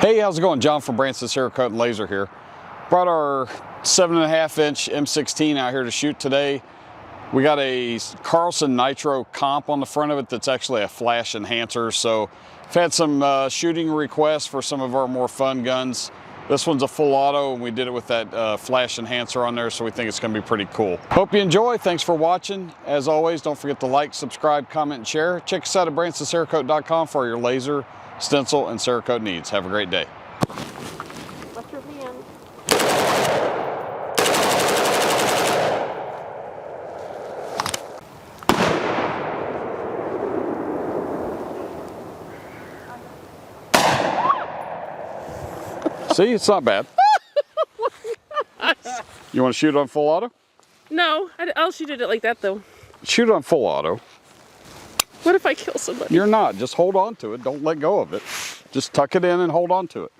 Hey, how's it going? John from Branson Cerakote and Laser here. Brought our 7.5-inch M16 out here to shoot today. We got a Carlson Nitro comp on the front of it that's actually a flash enhancer. So I've had some shooting requests for some of our more fun guns. This one's a full auto and we did it with that flash enhancer on there, so we think it's gonna be pretty cool. Hope you enjoy. Thanks for watching. As always, don't forget to like, subscribe, comment, and share. Check us out at BransonCerakote.com for your laser, stencil, and Cerakote needs. Have a great day. Watch your hand. See, it's not bad. You want to shoot on full auto? No, I'll shoot it like that though. Shoot on full auto. What if I kill somebody? You're not. Just hold on to it. Don't let go of it. Just tuck it in and hold on to it.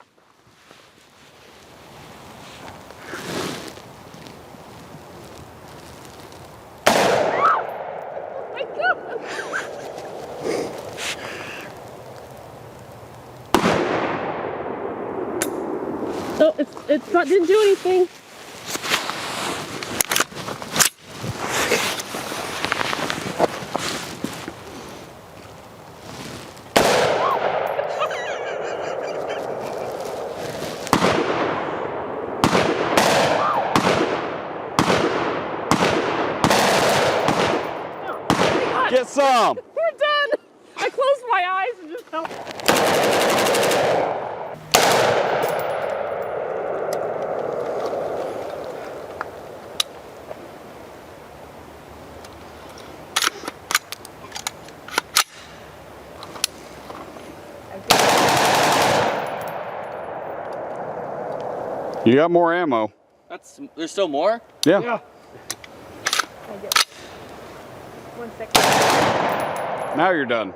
Oh my God. Oh, it's not, didn't do anything. Get some! We're done! I closed my eyes and just felt. You got more ammo. There's still more? Yeah. I get 1 second. Now you're done.